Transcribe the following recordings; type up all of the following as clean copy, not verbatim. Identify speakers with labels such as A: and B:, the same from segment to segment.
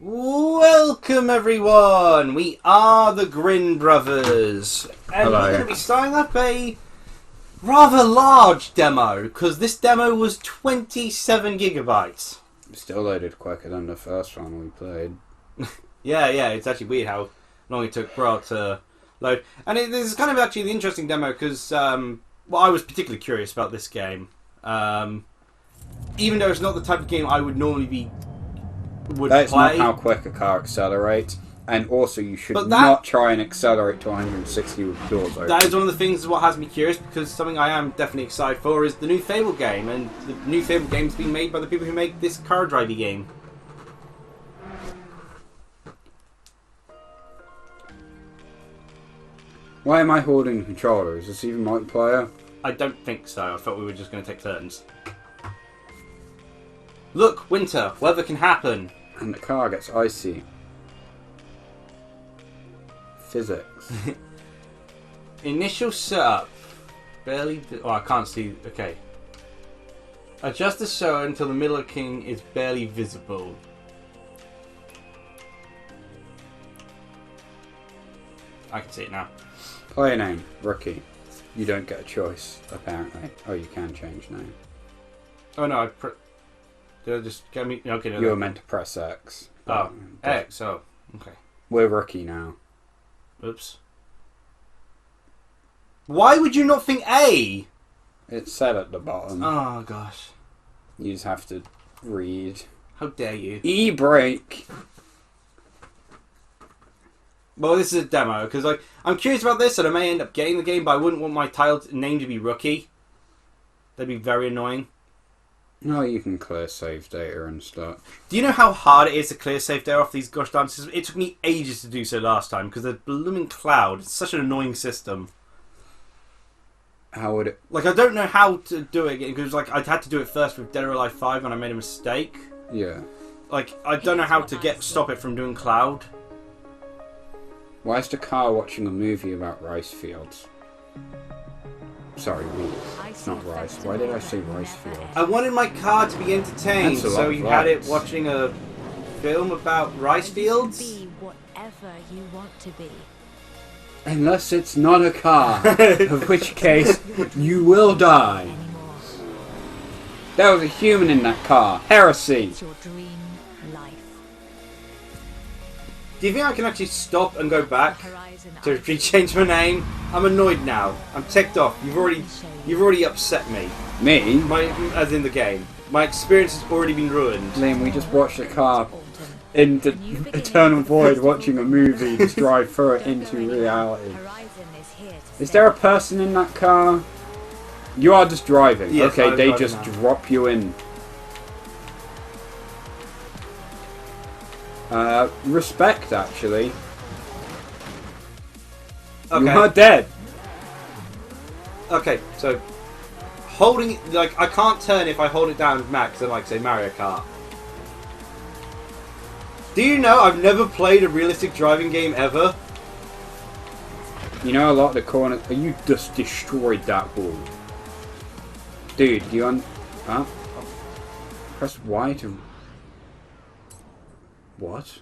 A: Welcome everyone! We are the Grin Brothers, and
B: Hello.
A: we're going to be starting up a rather large demo, because this demo was 27 gigabytes.
B: Still loaded quicker than the first one we played.
A: Yeah, it's actually weird how long it took Bro to load. And it is kind of actually the interesting demo, because I was particularly curious about this game. Even though it's not the type of game I would normally
B: That's
A: play.
B: not how quick a car accelerates, and also you should
A: But
B: not try and accelerate to 160 with doors open.
A: That is one of the things what has me curious, because something I am definitely excited for is the new Fable game, and the new Fable game is being made by the people who make this car driving game.
B: Why am I holding the controller? Is this even multiplayer?
A: I don't think so. I thought we were just going to take turns. Look, winter. Weather can happen.
B: And the car gets icy. Physics.
A: Initial setup. Barely... Oh, I can't see... Okay. Adjust the show until the middle of king is barely visible. I can see it now.
B: Player name, Rookie. You don't get a choice, apparently. Oh, you can change name.
A: Oh no, did I just get me... Okay, no,
B: You were meant to press X.
A: Oh, X, oh, okay.
B: We're Rookie now.
A: Oops. Why would you not think A?
B: It's set at the bottom.
A: Oh, gosh.
B: You just have to read.
A: How dare you?
B: E-brake.
A: Well, this is a demo, because I'm curious about this, and I may end up getting the game, but I wouldn't want my name to be Rookie. That'd be very annoying.
B: No, you can clear save data and stuff.
A: Do you know how hard it is to clear save data off these gosh darn systems? It took me ages to do so last time, because the blooming cloud, it's such an annoying system.
B: How would it...
A: Like, I don't know how to do it, because I'd had to do it first with Dead or Alive 5 when I made a mistake.
B: Yeah.
A: Like, I don't know how to stop it from doing cloud.
B: Why is the car watching a movie about rice fields? Sorry, wheat. It's not rice. Why did I say rice fields?
A: I wanted my car to be entertained,
B: That's a lot
A: so
B: of
A: you had it
B: lights.
A: watching a film about rice fields?
C: Be whatever you want to be.
B: Unless it's not a car, in which case you will die.
C: Anymore.
B: There was a human in that car. Heresy.
C: It's your dream life.
A: Do you think I can actually stop and go back
C: Horizon
A: to change my name? I'm annoyed now. I'm ticked off. You've already upset me.
B: Me?
A: As in the game. My experience has already been ruined.
B: Liam, we just watched a car in the eternal void watching a movie just drive through it into reality.
C: Horizon is here to
B: Is there a person in that car? You are just driving.
A: Yes,
B: okay,
A: I'm
B: they
A: driving
B: just
A: now.
B: drop you in. Respect, actually. You are
A: Okay.
B: dead.
A: Okay, so holding I can't turn if I hold it down max and say Mario Kart. Do you know I've never played a realistic driving game ever?
B: You know a lot of the corners... You just destroyed that wall. Dude, Huh? Press Y to... What?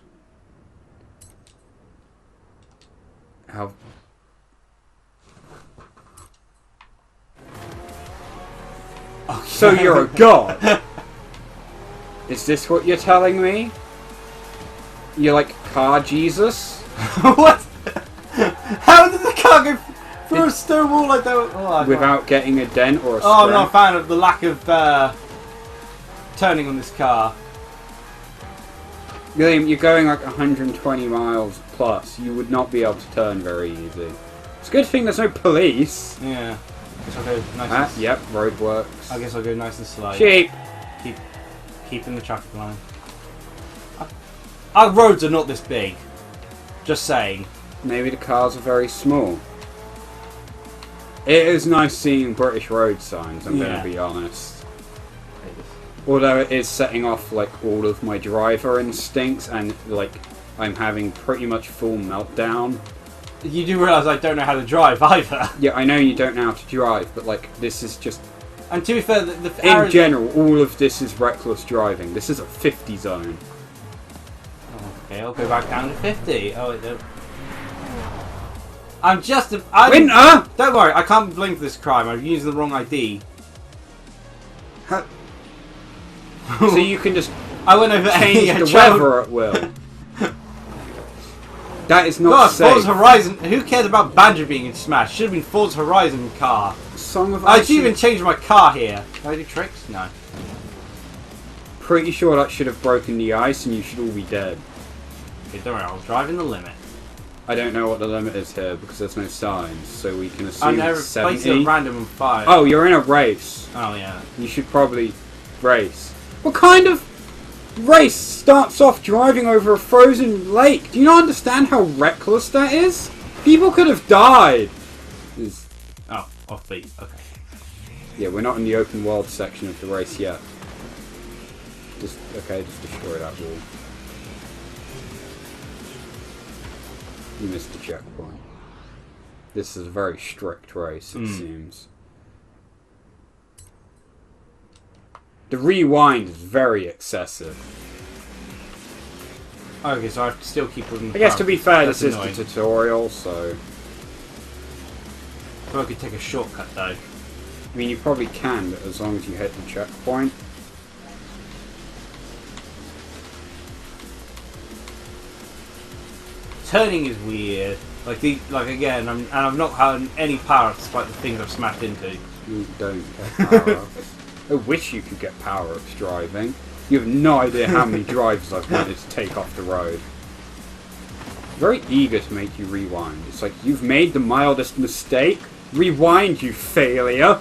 B: How...
A: Oh,
B: So you're a god? Is this what you're telling me? You're like car Jesus?
A: What? How did the car go through a stone wall like that? Oh,
B: Without getting a dent or a
A: I'm not a
B: scratch?
A: fan of the lack of turning on this car.
B: William, you're going like 120 miles plus. You would not be able to turn very easy. It's a good thing there's no police.
A: Yeah. Guess I'll go nice.
B: Yep, roadworks.
A: I guess I'll go nice and slow.
B: Sheep!
A: Keeping the traffic line. Our roads are not this big. Just saying.
B: Maybe the cars are very small. It is nice seeing British road signs, I'm going to be honest. Although it is setting off like all of my driver instincts and like I'm having pretty much full meltdown.
A: You do realise I don't know how to drive either.
B: Yeah, I know you don't know how to drive, but like this is just...
A: And to be fair, the
B: In general, all of this is reckless driving. This is a 50 zone.
A: Oh, Okay, I'll go back down to 50. Oh, wait, no.
B: Winter!
A: Don't worry, I can't blame for this crime. I've used the wrong ID.
B: So you can just
A: I went over
B: change the weather at will. That is not safe.
A: Forza Horizon. Who cares about Banjo being in Smash? Should have been Forza Horizon car.
B: Song of
A: I
B: Ice
A: should even change my car here. Can I do tricks? No.
B: Pretty sure that should have broken the ice and you should all be dead.
A: Okay, don't worry, I was driving the limit.
B: I don't know what the limit is here because there's no signs, so we can assume
A: I'm never
B: it's
A: placing
B: 70.
A: a random and 5.
B: Oh, you're in a race.
A: Oh, yeah.
B: You should probably race. What kind of race starts off driving over a frozen lake? Do you not understand how reckless that is? People could have died.
A: Oh, offbeat. Okay.
B: Yeah, we're not in the open world section of the race yet. Just destroy that wall. You missed the checkpoint. This is a very strict race, it seems. The rewind is very excessive.
A: Okay, so I have to still keep moving the
B: I guess
A: car.
B: to be fair,
A: That's
B: this
A: annoying.
B: is the tutorial, so...
A: So I could take a shortcut, though.
B: I mean, you probably can, but as long as you hit the checkpoint.
A: Turning is weird. Again, I've not had any power despite the things I've smashed into.
B: You don't get power-ups. I wish you could get power-ups driving. You have no idea how many drivers I've wanted to take off the road. Very eager to make you rewind. It's like, you've made the mildest mistake. Rewind, you failure.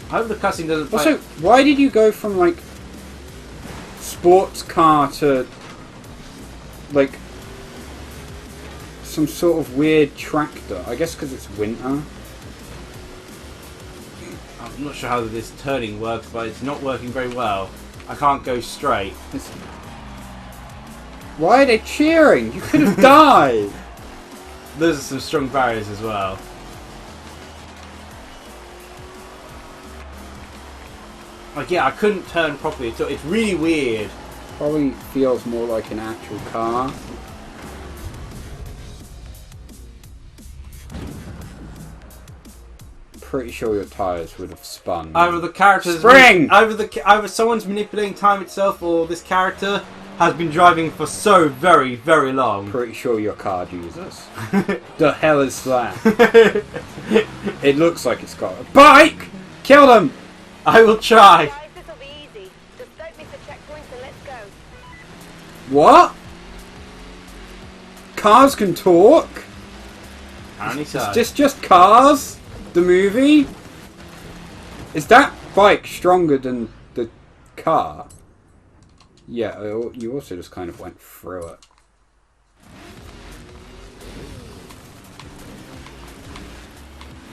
A: I hope the cussing doesn't play.
B: Also, why did you go from, like, sports car to, like, some sort of weird tractor? I guess because it's winter.
A: I'm not sure how this turning works, but it's not working very well. I can't go straight.
B: Why are they cheering? You could have died.
A: Those are some strong barriers as well. Like, yeah, I couldn't turn properly. It's really weird.
B: Probably feels more like an actual car. Pretty sure your tyres would have spun.
A: Either the characters,
B: Spring!
A: Either someone's manipulating time itself, or this character has been driving for so very, very long.
B: Pretty sure your car Jesus. The hell is that? It looks like it's got a bike! Kill them!
A: I will try.
D: Guys, this'll be easy. Just don't miss the checkpoints and let's go.
B: What? Cars can talk?
A: Apparently so.
B: It's just cars? The movie? Is that bike stronger than the car? Yeah, you also just kind of went through it.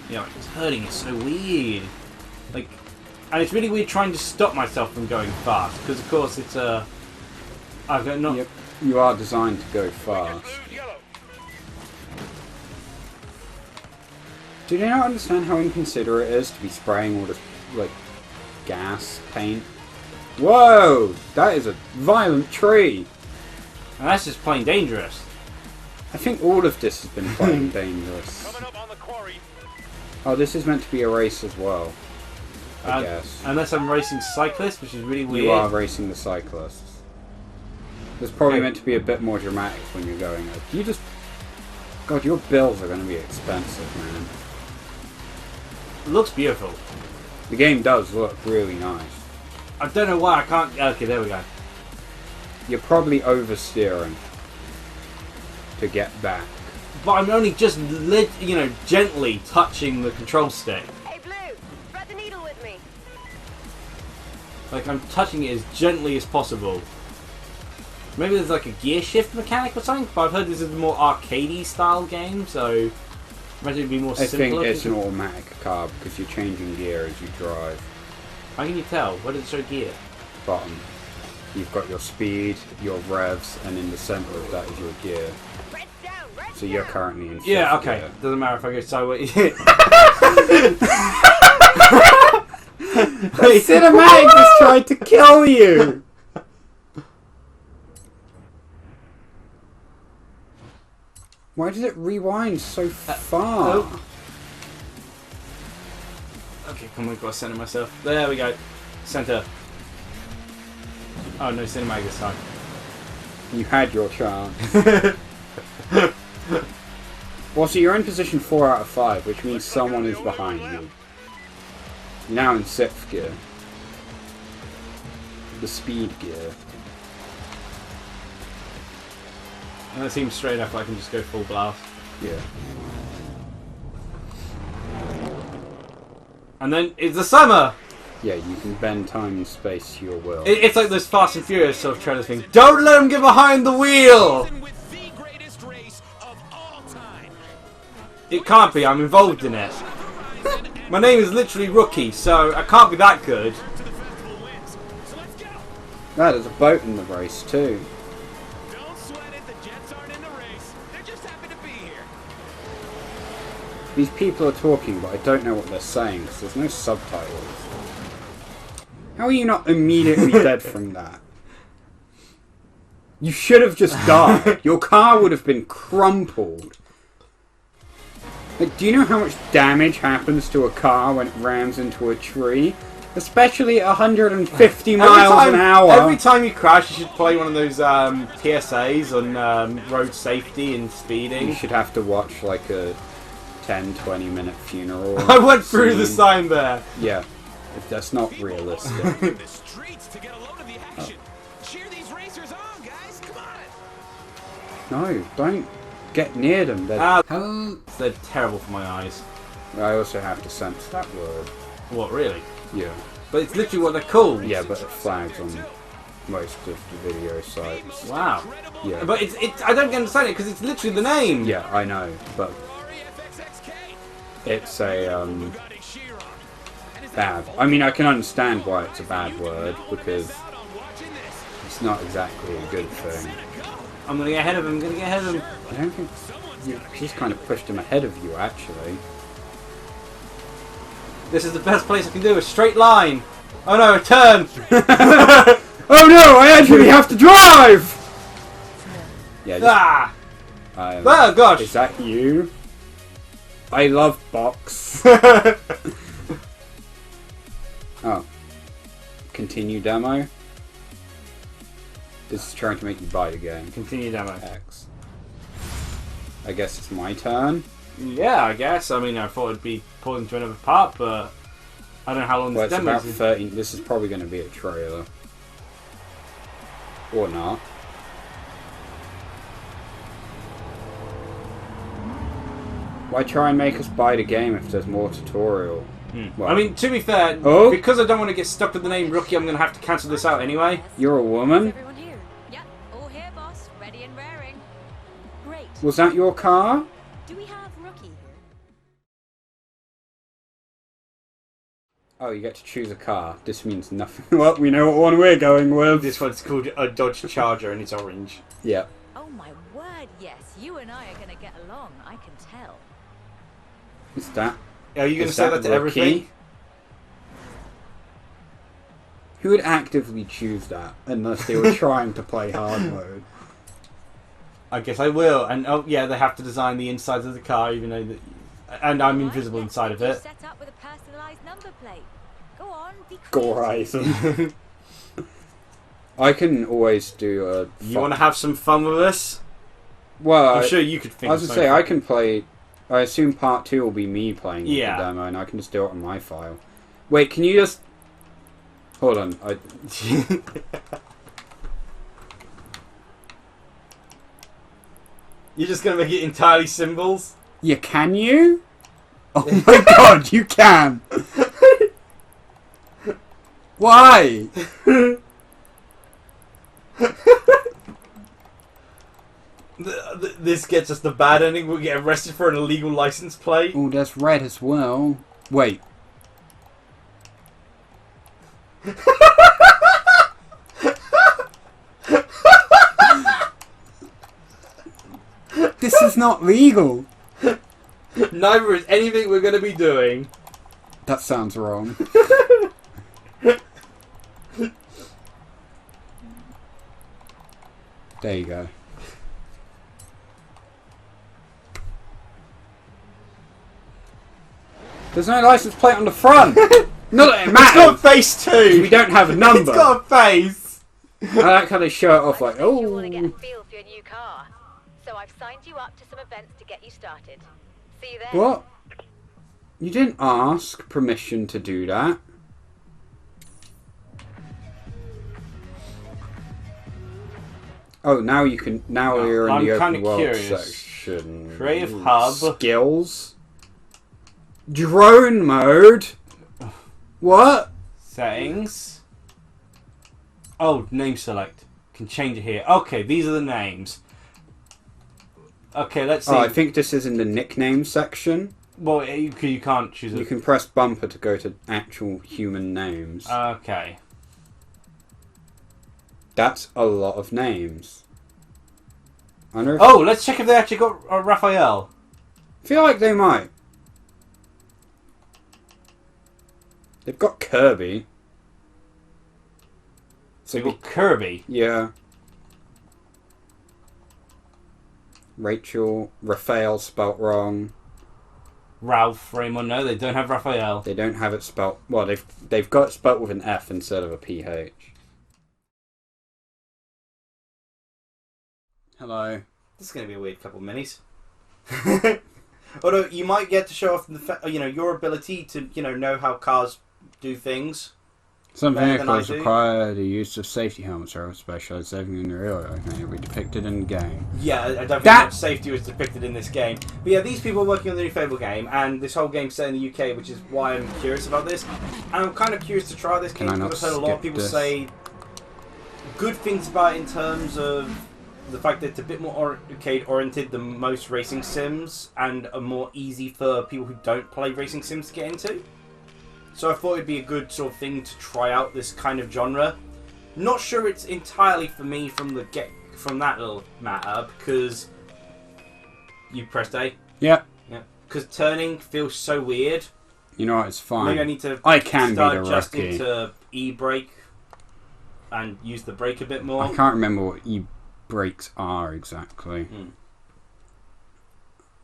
A: Yeah, like, turning is so weird. Like, and it's really weird trying to stop myself from going fast because, of course, it's a. I've got not.
B: Yep, you are designed to go fast. Do they not understand how inconsiderate it is to be spraying all this, like, gas, paint? Whoa! That is a violent tree!
A: And that's just plain dangerous.
B: I think all of this has been plain dangerous.
E: Coming up on the quarry.
B: Oh, this is meant to be a race as well. I guess.
A: Unless I'm racing cyclists, which is really weird.
B: You are racing the cyclists. It's probably meant to be a bit more dramatic when you're going up. You just... God, your bills are going to be expensive, man.
A: It looks beautiful.
B: The game does look really nice.
A: I don't know why I can't. Okay, there we go.
B: You're probably oversteering to get back.
A: But I'm only just, gently touching the control stick.
D: Hey, Blue, thread the needle with me.
A: Like, I'm touching it as gently as possible. Maybe there's like a gear shift mechanic or something, but I've heard this is a more arcadey style game, so imagine it'd be more
B: I
A: simpler.
B: think it's an automatic car because you're changing gear as you drive.
A: How can you tell? Where does it show gear?
B: Bottom. You've got your speed, your revs, and in the center of that is your gear.
D: Red's down, red's
B: So you're
D: down.
B: currently in fifth
A: Yeah, okay.
B: gear.
A: Doesn't matter if I go sideways.
B: The cinematic just tried to kill you! Why does it rewind so far?
A: Oh. Okay, come on, we've got to center myself. There we go. Center. Oh, no cinematic this time.
B: You had your chance. Well, so you're in position 4 out of 5, which means someone is behind you. You're now in 6th gear. The speed gear.
A: And that seems straight up, I can just go full blast.
B: Yeah.
A: And then it's the summer!
B: Yeah, you can bend time and space to your will.
A: It's like those Fast and Furious sort of trailer thing. Don't let them get behind the wheel! It can't be, I'm involved in it. My name is literally Rookie, so I can't be that good.
B: No, there's a boat in the race too.
E: Don't sweat it, the Jets aren't in the race. They're just happy to be here.
B: These people are talking, but I don't know what they're saying because there's no subtitles. How are you not immediately dead from that? You should have just died. Your car would have been crumpled. Like, do you know how much damage happens to a car when it rams into a tree? Especially at 150 miles an hour.
A: Every time you crash, you should play one of those PSAs on road safety and speeding.
B: You should have to watch like a 10-20 minute funeral.
A: I went through the
B: scene.
A: sign there.
B: Yeah, that's not realistic.
E: In the streets to get a load of the action. Cheer these racers on, guys. Come on.
B: No, don't get near them.
A: They're terrible for my eyes.
B: I also have to sense that word.
A: What, really?
B: Yeah.
A: But it's literally what they're called.
B: Yeah, but it flags on most of the video sites.
A: Wow.
B: Yeah.
A: But it's I don't understand it because it's literally the name.
B: Yeah, I know, but it's a bad. I mean, I can understand why it's a bad word because it's not exactly a good thing.
A: I'm gonna get ahead of him. I'm gonna get ahead of him.
B: I don't think you just kind of pushed him ahead of you, actually.
A: This is the best place I can do. A straight line. Oh no, a turn.
B: Oh no! I actually have to drive. Yeah.
A: Ah.
B: Just,
A: Oh gosh.
B: is that you? I love box. Oh. Continue demo. This is trying to make you buy the game.
A: Continue demo.
B: X. I guess it's my turn.
A: Yeah, I guess. I mean, I thought it'd be pulled into another part, but I don't know how long
B: Well,
A: this
B: it's
A: demo
B: about
A: is.
B: 13. This is probably going to be a trailer. Or not. Why try and make us buy the game if there's more tutorial? Well,
A: I mean, to be fair,
B: Oh.
A: because I don't want to get stuck with the name Rookie, I'm going to have to cancel this out anyway.
B: you're a woman?
C: Everyone here? Yep, all here, boss. Ready and raring. Great.
B: Was that your car?
C: Do we have Rookie here?
B: Oh, you get to choose a car. This means nothing. Well, we know what one we're going with.
A: This one's called a Dodge Charger and it's orange.
B: Yeah.
C: Oh my word, yes. You and I are going to get along, I can tell.
B: Is that?
A: Are you going to
B: Is
A: say that to
B: Rookie?
A: everything?
B: Who would actively choose that unless they were trying to play hard mode?
A: I guess I will. And oh yeah, they have to design the insides of the car, even though and I'm invisible inside of it.
C: Set up with a personalized number plate. Go on, be
B: Go
C: creative.
B: Horizon. I can always do a.
A: You want to have some fun with us?
B: Well,
A: I'm sure you could think.
B: I was
A: of
B: gonna say
A: something.
B: I can play. I assume part 2 will be me playing with
A: Yeah.
B: the demo, and I can just do it on my file. Wait, can you just hold on?
A: You're just going to make it entirely symbols?
B: Yeah, can you? Oh my god, you can! Why?
A: This gets us the bad ending. We'll get arrested for an illegal license plate.
B: Oh, that's red as well. Wait. This is not legal.
A: Neither is anything we're going to be doing.
B: That sounds wrong. There you go. There's no license plate on the front. Not that it
A: It's
B: matters.
A: got face too.
B: We don't have a number.
A: It's got a face.
B: I like how they show it off like,
D: You want to get a
B: oh.
D: feel for your new car. So I've signed you up to some events to get you started. See you there.
B: What? You didn't ask permission to do that. Oh, now you can. Now you're in the
A: I'm
B: open
A: kinda
B: world
A: curious.
B: section.
A: Creative Hub.
B: Skills. Drone mode. What?
A: Settings. Oh, name select. Can change it here. Okay, these are the names. Okay, let's see.
B: Oh, I think this is in the nickname section.
A: Well, you can't choose
B: You
A: it.
B: can press bumper to go to actual human names.
A: Okay.
B: That's a lot of names. I wonder if
A: Oh, let's check if they actually got Raphael.
B: I feel like they might. They've got Kirby.
A: So we got Kirby.
B: Yeah. Rachel, Raphael spelt wrong.
A: Ralph, Raymond. No, they don't have Raphael.
B: They don't have it spelt. Well, they've got it spelt with an F instead of a PH. Hello.
A: This is going to be a weird couple of minis. Although you might get to show off your ability to know how cars do things.
B: Some
A: Better than I
B: vehicles
A: do.
B: require the use of safety helmets or specialized saving in the real life and will be depicted in the game.
A: Yeah, I don't think
B: That-
A: much safety was depicted in this game. But yeah, these people are working on the new Fable game, and this whole game's set in the UK, which is why I'm curious about this. And I'm kind of curious to try this
B: Can
A: game
B: I
A: because
B: not
A: I've heard a lot of
B: skip
A: people
B: this?
A: say good things about it in terms of the fact that it's a bit more arcade-oriented than most racing sims, and are more easy for people who don't play racing sims to get into. So I thought it'd be a good sort of thing to try out this kind of genre. Not sure it's entirely for me from that little matter, because you pressed A.
B: Yeah.
A: Yeah. Because turning feels so weird.
B: You know what? It's fine.
A: Maybe I need to
B: I can
A: start
B: be the
A: adjusting
B: rookie.
A: to e-brake and use the brake a bit more.
B: I can't remember what e-brakes are exactly.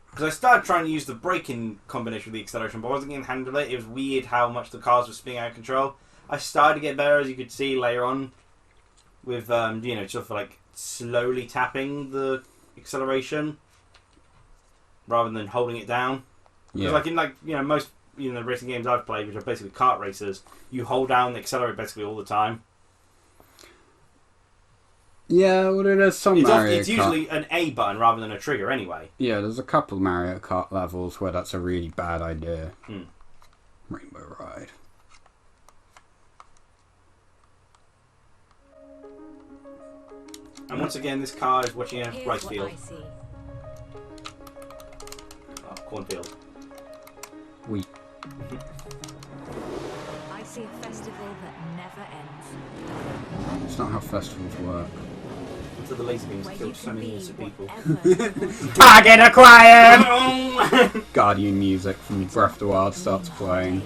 A: Because I started trying to use the brake in combination with the acceleration, but I wasn't getting to handle it. It was weird how much the cars were spinning out of control. I started to get better, as you could see later on, with sort of like slowly tapping the acceleration rather than holding it down.
B: Yeah.
A: Because in most racing games I've played, which are basically kart races, you hold down the accelerator basically all the time.
B: Yeah, well, there's some Mario
A: It's
B: Kart.
A: usually an A button rather than a trigger anyway.
B: Yeah, there's a couple Mario Kart levels where that's a really bad idea. Rainbow Ride.
A: And once again, this car is watching a
C: Here's
A: rice
C: what
A: field.
C: I see.
A: Oh, cornfield.
B: Wheat.
C: I see a festival that never ends.
B: It's not how festivals work.
A: Until the laser beams
C: Where you
A: killed so
C: can
A: many
C: be
A: innocent people.
C: whatever.
B: Target acquired! Guardian music from Breath of the Wild starts playing.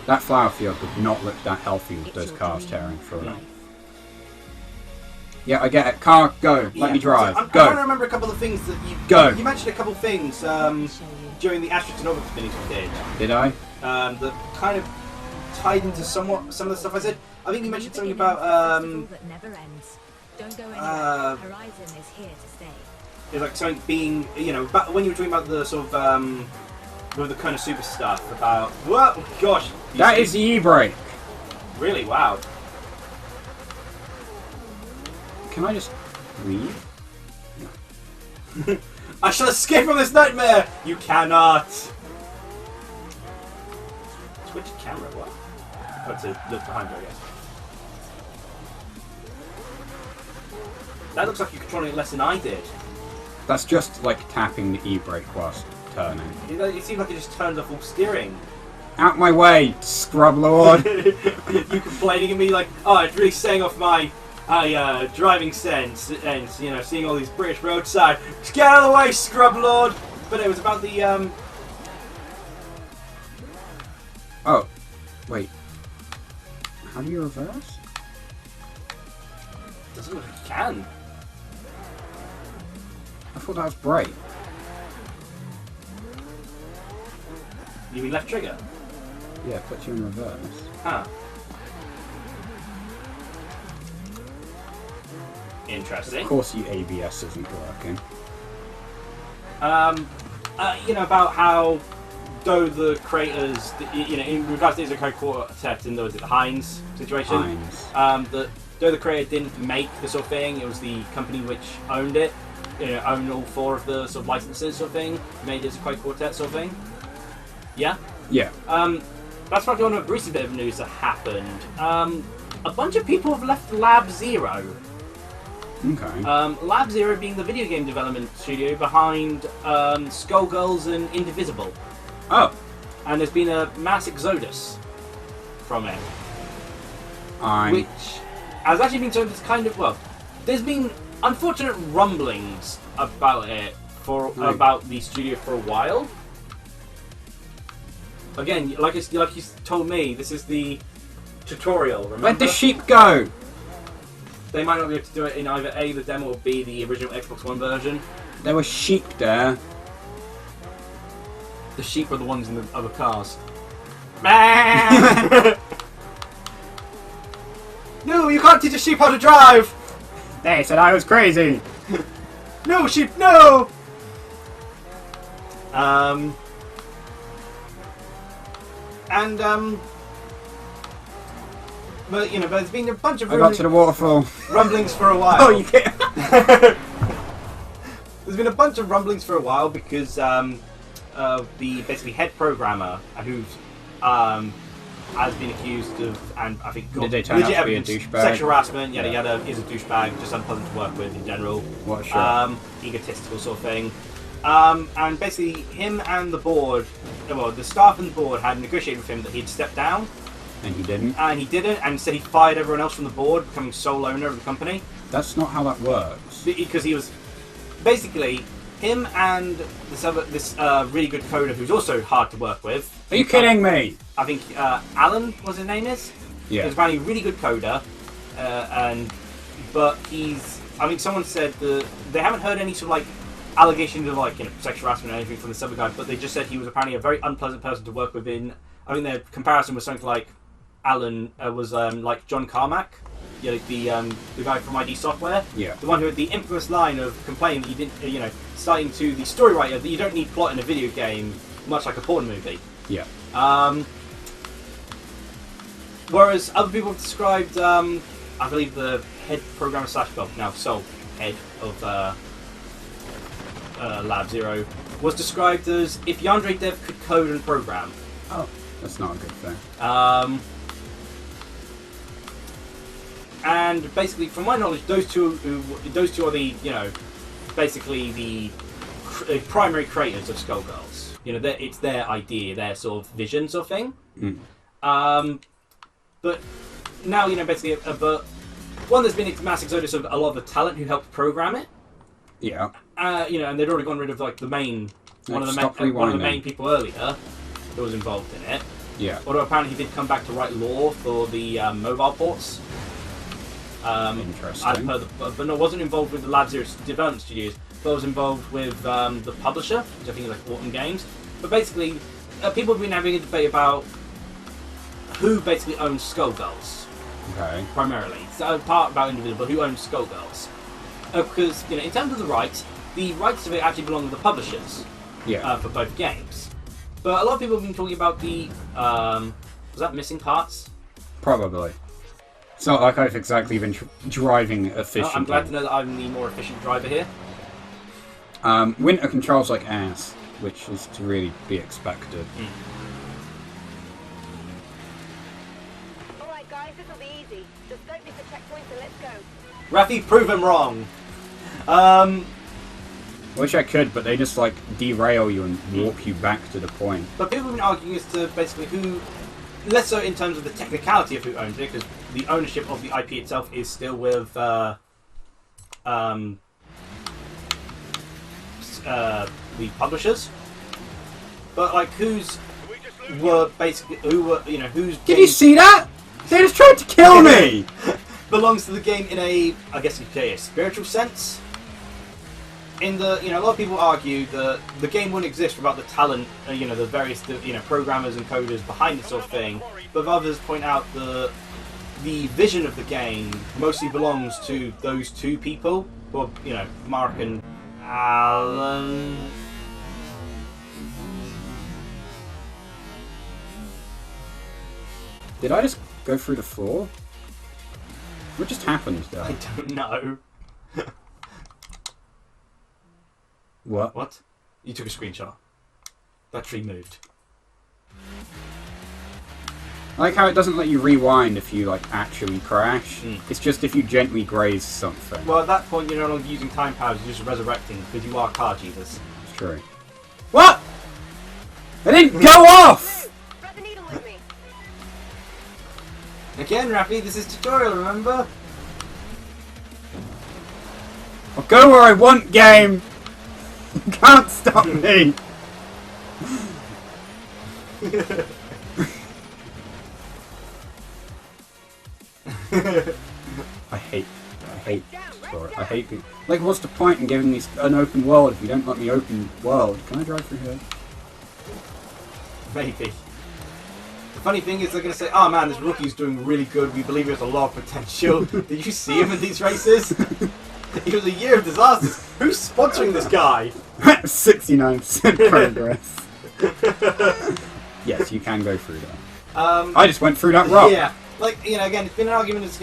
B: That flower field would not look that healthy with those cars tearing through it. Yeah, I get it. Car, go. Let me drive.
A: So I'm
B: Go.
A: trying to remember a couple of things that you...
B: Go.
A: You mentioned a couple of things during the Asterix and Obelix finish we did.
B: Did I?
A: That kind of tied into some of the stuff I said. I think you mentioned something about...
C: Festival that never ends. Don't go anywhere. Horizon is here to stay.
A: It's like something being... back when you were talking about the sort of... with the kind of super stuff about... Whoa! Gosh!
B: That is the e-brake.
A: Really? Wow.
B: Can I just leave?
A: I shall escape from this nightmare! You cannot! Switch camera, what? Oh, to look behind you, I guess. That looks like you're controlling it less than I did.
B: That's just like tapping the e-brake whilst turning.
A: It seems like it just turned off all steering.
B: Out my way, scrub lord!
A: You complaining at me like, oh, it's really setting off my driving sense and, seeing all these British roadside. Just get out of the way, scrub lord! But it was about the,
B: Oh, wait. How do you reverse?
A: doesn't look like you can.
B: I thought that was brake.
A: You mean left trigger?
B: Yeah, it puts you in reverse.
A: Ah. Interesting.
B: Of course, your ABS isn't working.
A: About how, though the creators, in regards to the Isekai Quartet and the Heinz situation, though the creator didn't make the sort of thing, it was the company which owned it, owned all 4 of the sort of licenses sort of thing, made it Isekai Quartet sort of thing. Yeah?
B: Yeah.
A: That's probably one of the recent bit of news that happened. A bunch of people have left Lab Zero.
B: Okay.
A: Lab Zero being the video game development studio behind Skullgirls and Indivisible.
B: Oh.
A: And there's been a mass exodus from it. Which has actually been told it's kind of, well, there's been unfortunate rumblings about it about the studio for a while. Again, like you told me, this is the tutorial, remember?
B: Where'd the sheep go?
A: They might not be able to do it in either A, the demo, or B, the original Xbox One version.
B: There were sheep there.
A: The sheep are the ones in the other cars. No, you can't teach a sheep how to drive!
B: They said I was crazy.
A: No, sheep, no! But there's been a bunch of
B: I got to the waterfall.
A: rumblings for a while.
B: Oh, you can't.
A: There's been a bunch of rumblings for a while because the basically head programmer who's has been accused of, and I think
B: did they turn out to be a douchebag?
A: Sexual harassment, yada yada, is a douchebag, just unpleasant to work with in general.
B: What a shot.
A: Egotistical sort of thing. And basically, him and the board, well, the staff and the board had negotiated with him that he'd step down.
B: And he didn't?
A: And he didn't, and instead he fired everyone else from the board, becoming sole owner of the company.
B: That's not how that works.
A: Because he was... Basically, him and this really good coder who's also hard to work with...
B: Are you kidding me?
A: I think Alan, was his name is?
B: Yeah.
A: He's apparently a really good coder, but he's... I mean, someone said that they haven't heard any sort of, allegations of, sexual harassment or anything from this other guy, but they just said he was apparently a very unpleasant person to work with in... I think their comparison was something like Alan was like John Carmack, the guy from ID Software,
B: yeah,
A: the one who had the infamous line of complaining that you didn't, citing to the story writer that you don't need plot in a video game, much like a porn movie.
B: Yeah.
A: Whereas other people have described, I believe the head programmer sole head of Lab Zero was described as if Yandere Dev could code and program.
B: Oh. That's not a good thing.
A: And basically, from my knowledge, those two are the basically the primary creators of Skullgirls. It's their idea, their sort of vision sort of thing.
B: Mm.
A: But now basically, but one, there's been a mass exodus of a lot of the talent who helped program it.
B: Yeah.
A: And they'd already gone rid of one of the main people earlier that was involved in it.
B: Yeah.
A: Although apparently he did come back to write lore for the mobile ports.
B: Interesting.
A: I've heard, but no, wasn't involved with the Lab Zero development studios, but was involved with the publisher, which I think is Autumn Games. But basically, people have been having a debate about who basically owns Skullgirls.
B: Okay.
A: Primarily. So part about Indivisible, who owns Skullgirls. Because, in terms of the rights of it actually belong to the publishers.
B: Yeah.
A: For both games. But a lot of people have been talking about the, was that Missing Parts?
B: Probably. It's not like I've exactly been driving efficiently.
A: I'm glad to know that I'm the more efficient driver here.
B: Winter controls like ass, which is to really be expected.
D: Alright guys, this will be easy. Just don't miss the checkpoints and let's go.
A: Rafi, prove him wrong.
B: Wish I could, but they just derail you and walk you back to the point.
A: But people have been arguing as to basically who, less so in terms of the technicality of who owns it, because the ownership of the IP itself is still with the publishers. But whose
B: Did you see that? They just tried to kill me.
A: belongs to the game in a, I guess you could say, a spiritual sense. in the a lot of people argue that the game wouldn't exist without the talent, the various programmers and coders behind this sort of thing. But others point out the vision of the game mostly belongs to those two people, who are, Mark and Alan.
B: Did I just go through the floor? What just happened there?
A: I don't know.
B: What?
A: What? You took a screenshot. That tree moved.
B: I like how it doesn't let you rewind if you actually crash.
A: Mm.
B: It's just if you gently graze something.
A: Well, at that point, you're no longer using time powers, you're just resurrecting, because you are Car Jesus.
B: It's true. What? It didn't go off!
D: Thread the needle with me.
A: Again, Rafi, this is tutorial, remember?
B: I'll go where I want, game! You can't stop me! I hate tutorial. I hate it. Like, what's the point in giving me an open world if you don't let me open world? Can I drive through here?
A: Maybe. The funny thing is they're going to say, oh man, this rookie's doing really good, we believe he has a lot of potential. Did you see him in these races? He was a year of disasters. Who's sponsoring this guy?
B: 69% progress. Yes, you can go through that. I just went through that rock.
A: Yeah. Like, again, it's been an argument as,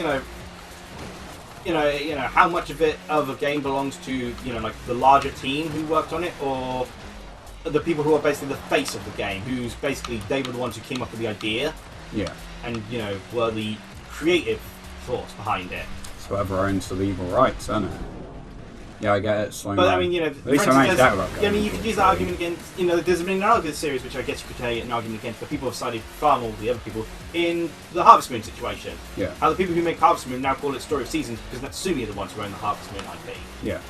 A: how much of a game belongs to, the larger team who worked on it, or the people who are basically the face of the game, who's basically, they were the ones who came up with the idea.
B: Yeah.
A: And, were the creative force behind it.
B: It's whatever owns the legal rights, isn't it? Yeah, I get it.
A: But, I mean,
B: at least I managed that about
A: I mean, you could use that argument against, there's been another series which I guess you could take an argument against, but people have sided far more with the other people in the Harvest Moon situation.
B: Yeah.
A: How the people who make Harvest Moon now call it Story of Seasons because Natsumi are the ones who own the Harvest Moon IP.
B: Yeah.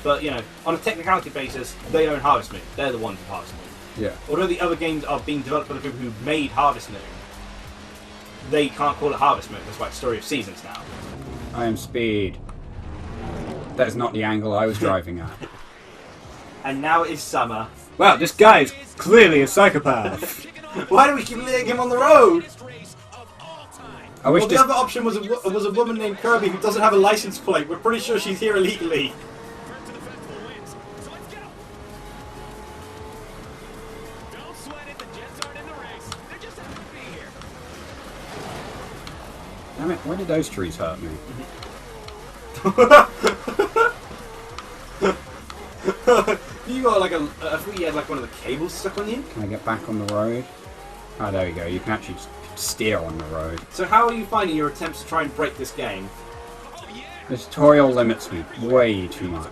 A: But, on a technicality basis, they own Harvest Moon. They're the ones with Harvest Moon.
B: Yeah.
A: Although the other games are being developed by the people who made Harvest Moon, they can't call it Harvest Moon. It's like Story of Seasons now.
B: I am Speed. That is not the angle I was driving at.
A: And now it is summer.
B: Wow, this guy is clearly a psychopath.
A: Why do we keep letting him on the road?
B: I wish
A: Well, the other option was a woman named Kirby who doesn't have a license plate. We're pretty sure she's here illegally.
B: Damn it, why did those trees hurt me?
A: You got like I thought you had like one of the cables stuck on you.
B: Can I get back on the road? Oh, there we go. You can actually just steer on the road.
A: So how are you finding your attempts to try and break this game?
B: The tutorial limits me way too much.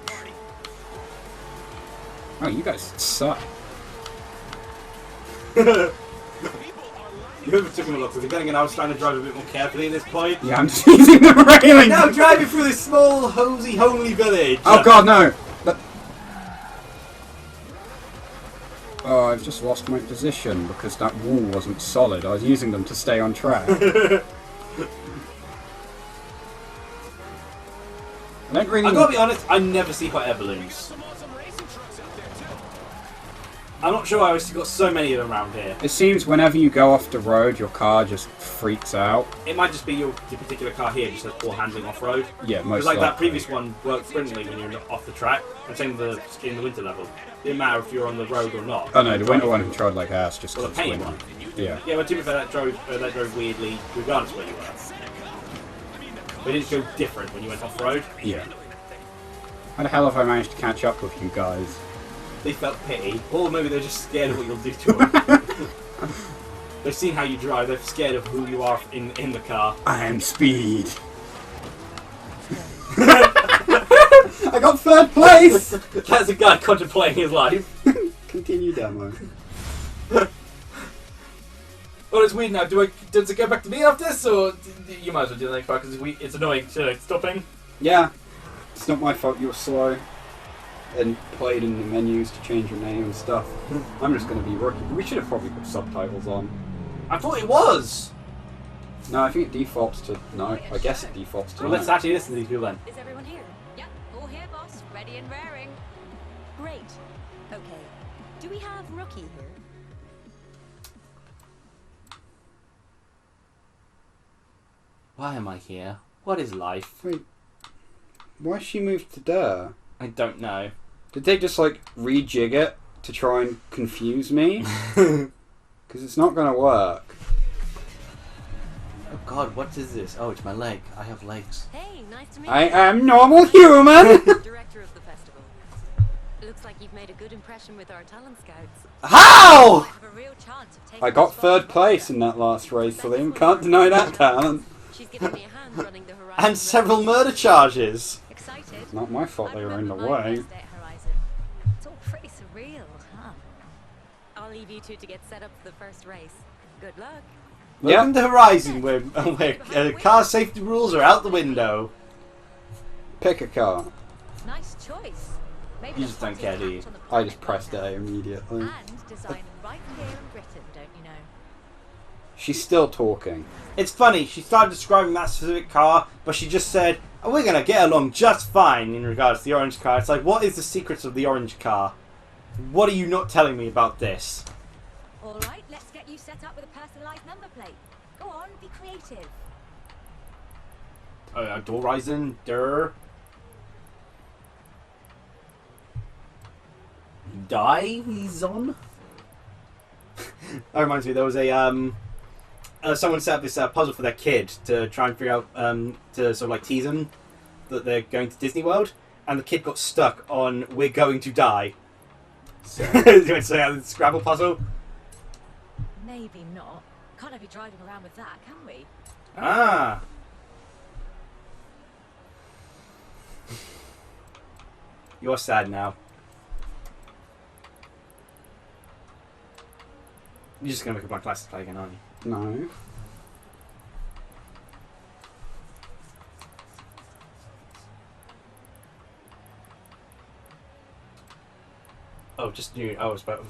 B: Oh, you guys suck.
A: You took him a look with it. Then again, I was trying to drive a bit more carefully at this point.
B: Yeah, I'm just using the railing.
A: Now driving through this small, hosey, homely village.
B: Oh god, no! Oh, I've just lost my position because that wall wasn't solid. I was using them to stay on track. I don't really...
A: I gotta be honest, I never see hot air balloons. I'm not sure I got so many of them around here.
B: It seems whenever you go off the road, your car just freaks out.
A: It might just be your particular car here just has poor handling off-road.
B: Yeah, most
A: Because like that
B: likely.
A: previous one worked brilliantly when you're off the track, and same with the in the winter level. It didn't matter if you're on the road or not.
B: Oh no, the winter one controlled like ass just
A: Well,
B: because
A: the
B: it's
A: paint
B: winter.
A: one.
B: Yeah.
A: Yeah, but to be fair, that drove weirdly regardless of where you were. But it did go different when you went off-road.
B: Yeah. How the hell have I managed to catch up with you guys?
A: They felt pity, or maybe they're just scared of what you'll do to them. They've seen how you drive, they're scared of who you are in the car.
B: I am Speed. I got third place!
A: That's a guy contemplating his life.
B: Continue demo.
A: Well, it's weird now. Does it go back to me after this, or you might as well do the next part because it's annoying. Stopping.
B: Yeah. It's not my fault you were slow. And played in the menus to change your name and stuff. I'm just going to be rookie. We should have probably put subtitles on.
A: I thought it was.
B: No, I think it defaults to no. I guess it defaults to
A: Well,
B: no.
A: let's actually listen to these people then.
C: Is everyone here? Yep, all here, boss. Ready and raring. Great. Okay. Do we have Rookie here?
A: Why am I here? What is life?
B: Wait, why she moved to there?
A: I don't know.
B: Did they just like rejig it to try and confuse me? Because it's not gonna work.
A: Oh god, what is this? Oh, it's my leg. I have legs.
C: Hey, nice to meet
B: I
C: you.
B: am normal human!
C: Director of the festival. Looks like you've made a good impression with our talent scouts.
A: How?
C: Might have a real chance of taking
B: I got
C: the spot
B: third
C: of
B: place
C: Oscar.
B: in that last race, Souldin. Can't deny that talent.
C: She's giving me a hand running the Horizon.
A: And several murder charges.
C: Excited?
B: It's not my fault
C: I
B: they were in the
C: remember my
B: way.
C: first day at Horizon. It's all pretty surreal, huh? I'll leave you two to get set up for the first race. Good luck.
A: Welcome to Horizon, where car safety rules are out the window.
B: Pick a car.
C: Nice choice. Maybe
A: You
C: the
A: just don't
C: hottest
A: care, do
C: hat
A: you?
C: on the
B: I
C: planet
B: just pressed
C: right
B: A immediately.
C: now. And designed right here in Britain, don't you know?
B: She's still talking.
A: It's funny, she started describing that specific car, but she just said, oh, we're going to get along just fine in regards to the orange car. It's like, what is the secrets of the orange car? What are you not telling me about this?
C: All right, let's get you set up with a personalised number plate. Go on, be creative.
A: Horizon, Horizon? That reminds me, there was someone set up this puzzle for their kid to try and figure out, to sort of like tease them that they're going to Disney World, and the kid got stuck on "We're going to die." So, the Scrabble puzzle.
C: Maybe not. Can't be driving around with that, can we?
A: Ah. You're sad now. You're just gonna make a Black License play again, aren't you?
B: No.
A: Oh, just knew. I was about.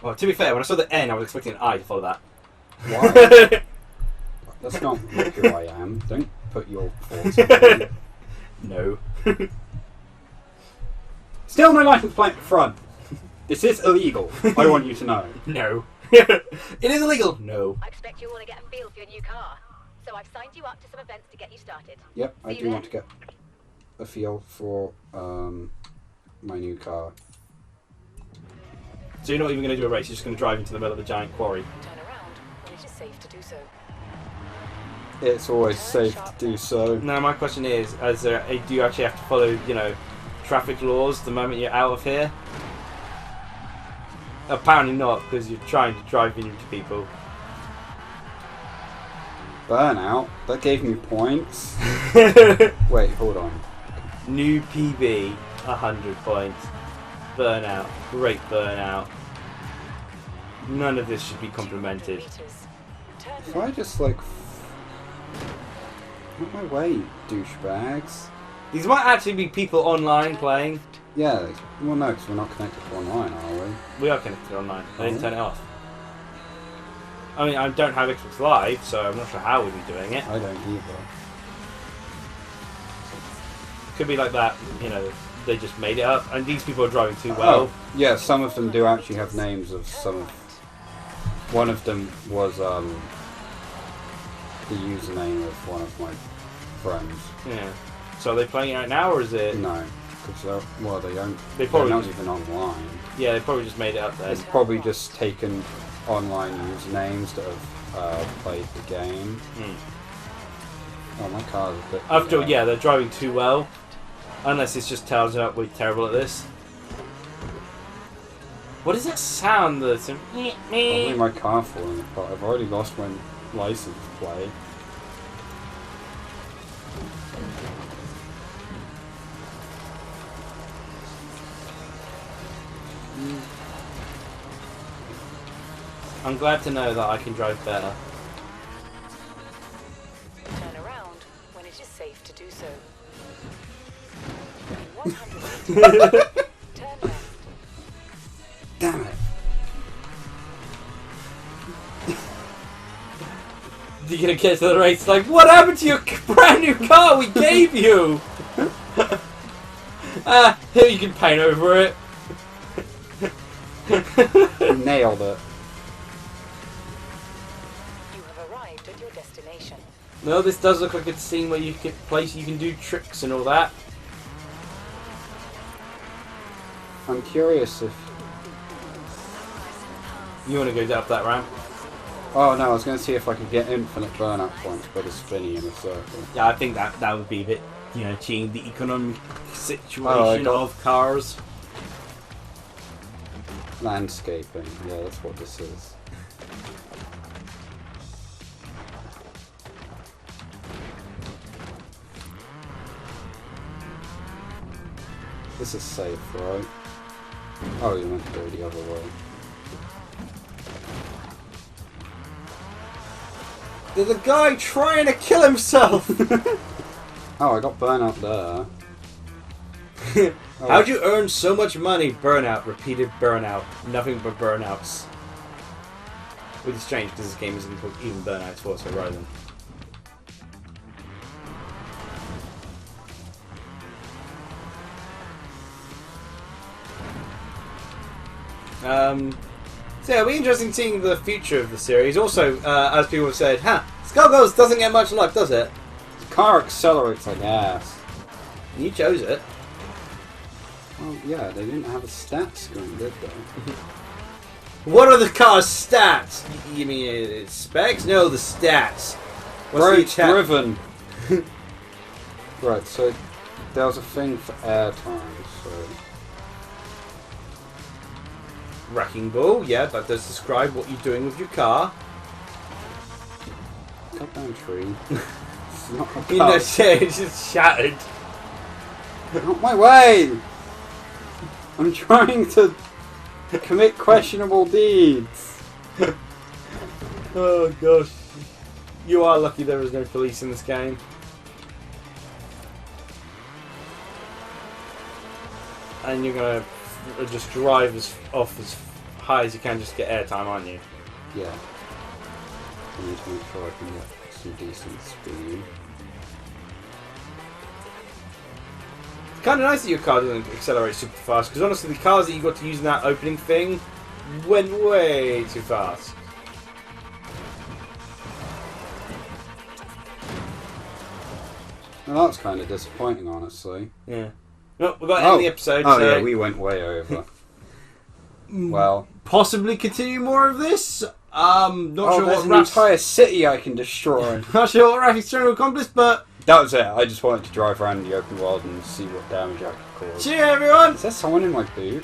A: Well, to be fair, when I saw the N, I was expecting an I to follow that.
B: Why? That's not who I am. Don't put your thoughts on me.
A: No.
B: Still no license plate front. This is illegal. I want you to know.
A: No. It is illegal. No.
D: I expect you all to get a feel for your new car. So I've signed you up to some events to get you started.
B: Yep, I
D: See you
B: do
D: there.
B: want to get a feel for my new car.
A: So you're not even going to do a race. You're just going to drive into the middle of a giant quarry.
D: Turn around when it is safe to do so.
B: It's always safe to do so.
A: Now, my question is: do you actually have to follow, traffic laws the moment you're out of here? Apparently not, because you're trying to drive into people.
B: Burnout? That gave me points. Wait, hold on.
A: New PB, 100 points. Burnout, great burnout. None of this should be complimented.
B: If I just like... Out my way, douchebags.
A: These might actually be people online playing.
B: Yeah, well no, because we're not connected to online, are we?
A: We are connected online. I didn't turn it off. I mean, I don't have Xbox Live, so I'm not sure how we'd be doing it.
B: I don't either.
A: Could be like that, they just made it up. And these people are driving too well.
B: Oh, yeah, some of them do actually have names of some of... One of them was the username of one of my friends.
A: Yeah. So are they playing it right now, or is it...
B: No, because they don't...
A: They probably
B: they're not
A: just-
B: even online.
A: Yeah, they probably just made it up then.
B: It's probably just taken online usernames that have played the game.
A: Hmm.
B: Oh, my car's a bit...
A: After, yeah, they're driving too well. Unless it's just tells you we're terrible at this. What is that sound that's...
B: Probably my car falling apart. I've already lost my license plate.
A: I'm glad to know that I can drive better.
D: Turn around when it is safe to do so. In 100 meters, turn left.
B: Damn it!
A: You're gonna get to the race like, what happened to your brand new car we gave you? Here you can paint over it.
B: Nailed it.
F: You have arrived at your destination.
A: No, this does look like a scene where you can do tricks and all that.
B: I'm curious if...
A: You want to go up that ramp?
B: Oh no, I was going to see if I could get infinite burnout points by just spinning in a circle.
A: Yeah, I think that would be a bit, cheating the economic situation of cars.
B: Landscaping, yeah, that's what this is. This is safe, right? Oh, you meant to go the other way.
A: There's a guy trying to kill himself!
B: Oh, I got burnout there. Oh.
A: How'd you earn so much money? Burnout, repeated burnout, nothing but burnouts. Which is strange because this game isn't even burnouts Forza Horizon. So yeah, it'll be interesting seeing the future of the series. Also, as people have said, Skullgirls doesn't get much luck, does it?
B: The car accelerates like ass.
A: You chose it.
B: Well, yeah, they didn't have a stat screen, did they?
A: What are the car's stats? You mean it's specs? No, the stats.
B: Roads driven. Right, so there was a thing for airtime, so...
A: Wrecking ball, yeah, that does describe what you're doing with your car.
B: Cut down tree. It's not a car.
A: You know, it's just shattered.
B: Out my way! I'm trying to commit questionable deeds.
A: Oh gosh. You are lucky there is no police in this game. And you're gonna just drive off as high as you can just to get airtime, aren't you?
B: Yeah. I need to make sure I can get some decent speed.
A: It's kind of nice that your car doesn't accelerate super fast, because honestly the cars that you got to use in that opening thing went way too fast.
B: Well, that's kind of disappointing, honestly.
A: Yeah. Well, we've got to end the episode.
B: Oh
A: so
B: yeah, we went way over. Well,
A: possibly continue more of this. Not sure
B: there's
A: what
B: an entire city I can destroy.
A: Not sure what Raph's trying to accomplish, but
B: That was it. I just wanted to drive around the open world and see what damage I could cause.
A: cheer everyone!
B: Is there someone in my boot?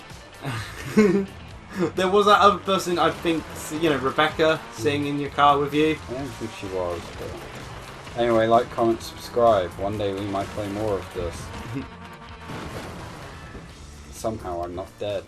A: There was that other person, I think, Rebecca, sitting in your car with you.
B: I don't think she was. But... Anyway, like, comment, subscribe. One day we might play more of this. Somehow I'm not dead.